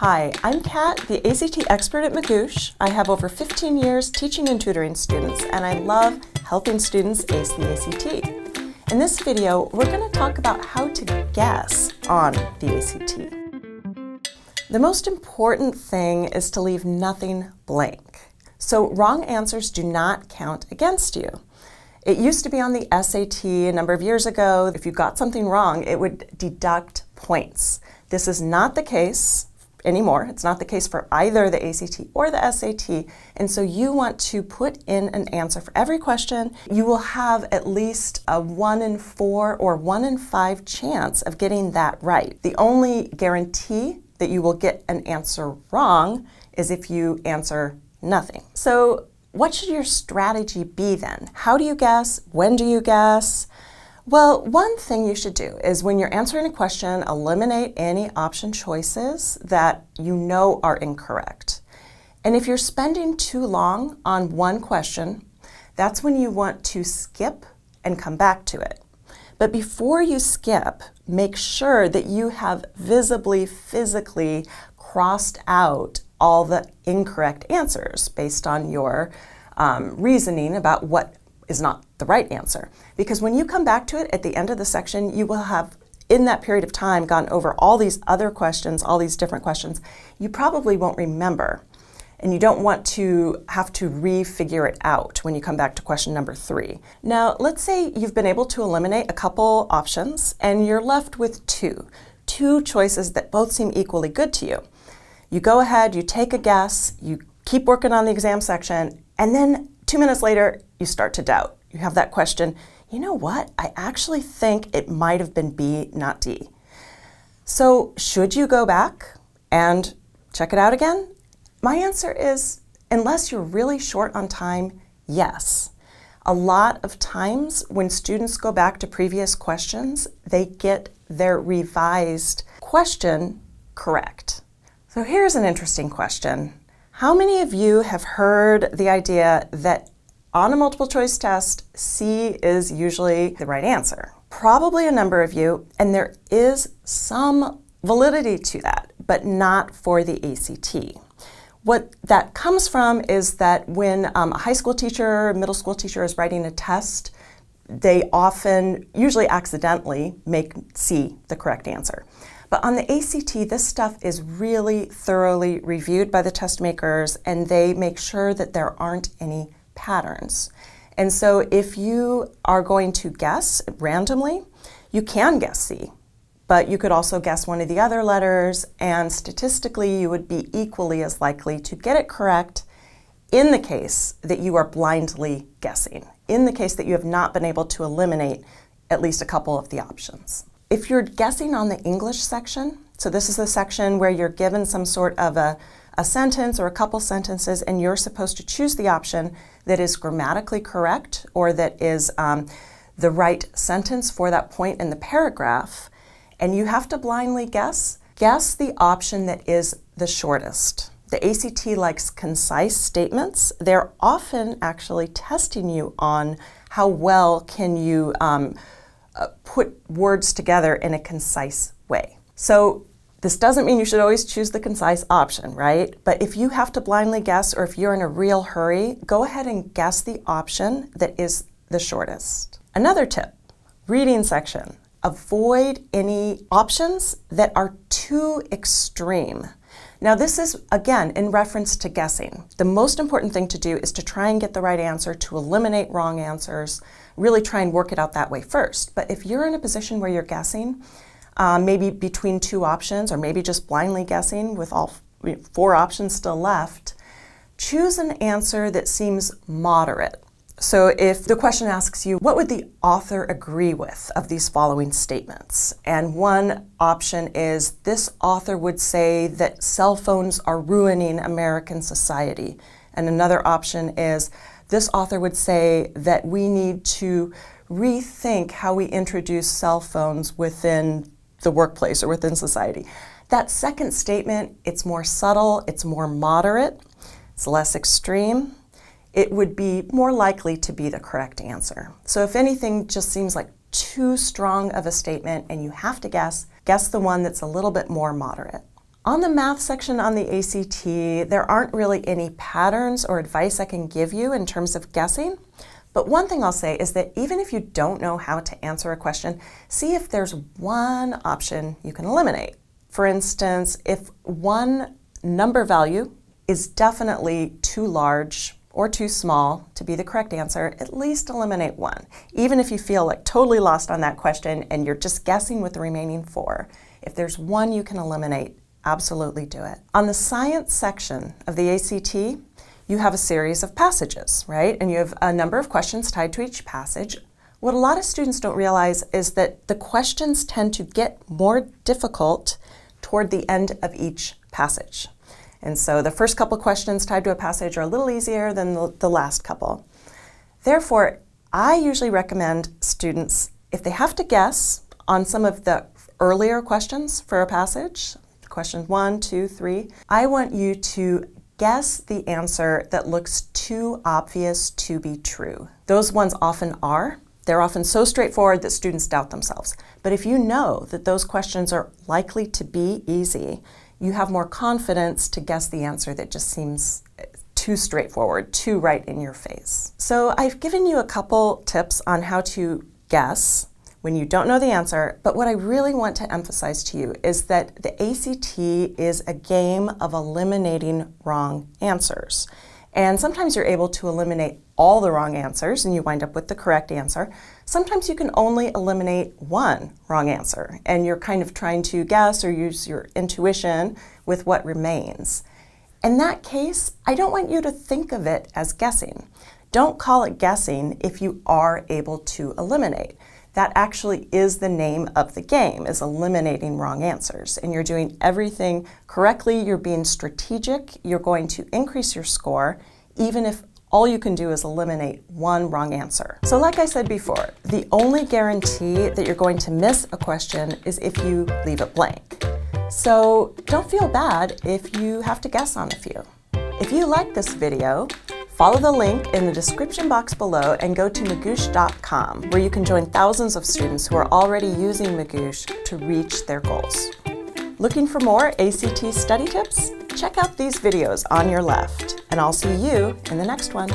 Hi, I'm Kat, the ACT expert at Magoosh. I have over 15 years teaching and tutoring students, and I love helping students ace the ACT. In this video, we're going to talk about how to guess on the ACT. The most important thing is to leave nothing blank. So wrong answers do not count against you. It used to be on the SAT a number of years ago. If you got something wrong, it would deduct points. This is not the case anymore. It's not the case for either the ACT or the SAT, and so you want to put in an answer for every question. You will have at least a 1 in 4 or 1 in 5 chance of getting that right. The only guarantee that you will get an answer wrong is if you answer nothing. So what should your strategy be then? How do you guess? When do you guess? Well, one thing you should do is when you're answering a question, eliminate any option choices that you know are incorrect. And if you're spending too long on one question, that's when you want to skip and come back to it. But before you skip, make sure that you have visibly, physically crossed out all the incorrect answers based on your reasoning about what is not the right answer. Because when you come back to it at the end of the section, you will have, in that period of time, gone over all these other questions, all these different questions. You probably won't remember, and you don't want to have to re-figure it out when you come back to question number 3. Now, let's say you've been able to eliminate a couple options, and you're left with two choices that both seem equally good to you. You go ahead, you take a guess, you keep working on the exam section, and then 2 minutes later, you start to doubt. You have that question, you know what? I actually think it might have been B, not D. So should you go back and check it out again? My answer is, unless you're really short on time, yes. A lot of times when students go back to previous questions, they get their revised question correct. So here's an interesting question. How many of you have heard the idea that on a multiple choice test, C is usually the right answer? Probably a number of you, and there is some validity to that, but not for the ACT. What that comes from is that when a high school teacher, middle school teacher is writing a test, they often, usually accidentally, make C the correct answer. But on the ACT, this stuff is really thoroughly reviewed by the test makers, and they make sure that there aren't any patterns. And so if you are going to guess randomly, you can guess C, but you could also guess one of the other letters, and statistically you would be equally as likely to get it correct in the case that you are blindly guessing, in the case that you have not been able to eliminate at least a couple of the options. If you're guessing on the English section, so this is the section where you're given some sort of a sentence or a couple sentences, and you're supposed to choose the option that is grammatically correct or that is the right sentence for that point in the paragraph, and you have to blindly guess the option that is the shortest. The ACT likes concise statements. They're often actually testing you on how well can you put words together in a concise way. So this doesn't mean you should always choose the concise option, right? But if you have to blindly guess, or if you're in a real hurry, go ahead and guess the option that is the shortest. Another tip, reading section. Avoid any options that are too extreme. Now this is, again, in reference to guessing. The most important thing to do is to try and get the right answer, to eliminate wrong answers, really try and work it out that way first. But if you're in a position where you're guessing, maybe between 2 options, or maybe just blindly guessing with all 4 options still left, choose an answer that seems moderate. So if the question asks you, what would the author agree with of these following statements? And one option is, this author would say that cell phones are ruining American society. And another option is, this author would say that we need to rethink how we introduce cell phones within the workplace or within society. That second statement, it's more subtle, it's more moderate, it's less extreme. It would be more likely to be the correct answer. So if anything just seems like too strong of a statement and you have to guess the one that's a little bit more moderate. On the math section on the ACT, there aren't really any patterns or advice I can give you in terms of guessing. But one thing I'll say is that even if you don't know how to answer a question, see if there's one option you can eliminate. For instance, if one number value is definitely too large or too small to be the correct answer, at least eliminate one. Even if you feel like totally lost on that question and you're just guessing with the remaining 4, if there's one you can eliminate, absolutely do it. On the science section of the ACT, you have a series of passages, right? And you have a number of questions tied to each passage. What a lot of students don't realize is that the questions tend to get more difficult toward the end of each passage. And so the first couple questions tied to a passage are a little easier than the last couple. Therefore, I usually recommend students, if they have to guess on some of the earlier questions for a passage, questions 1, 2, 3, I want you to guess the answer that looks too obvious to be true. Those ones often are. They're often so straightforward that students doubt themselves. But if you know that those questions are likely to be easy, you have more confidence to guess the answer that just seems too straightforward, too right in your face. So I've given you a couple tips on how to guess when you don't know the answer, but what I really want to emphasize to you is that the ACT is a game of eliminating wrong answers. And sometimes you're able to eliminate all the wrong answers and you wind up with the correct answer. Sometimes you can only eliminate one wrong answer and you're kind of trying to guess or use your intuition with what remains. In that case, I don't want you to think of it as guessing. Don't call it guessing if you are able to eliminate. That actually is the name of the game, is eliminating wrong answers. And you're doing everything correctly, you're being strategic, you're going to increase your score, even if all you can do is eliminate one wrong answer. So like I said before, the only guarantee that you're going to miss a question is if you leave it blank. So don't feel bad if you have to guess on a few. If you like this video, follow the link in the description box below and go to magoosh.com, where you can join thousands of students who are already using Magoosh to reach their goals. Looking for more ACT study tips? Check out these videos on your left, and I'll see you in the next one.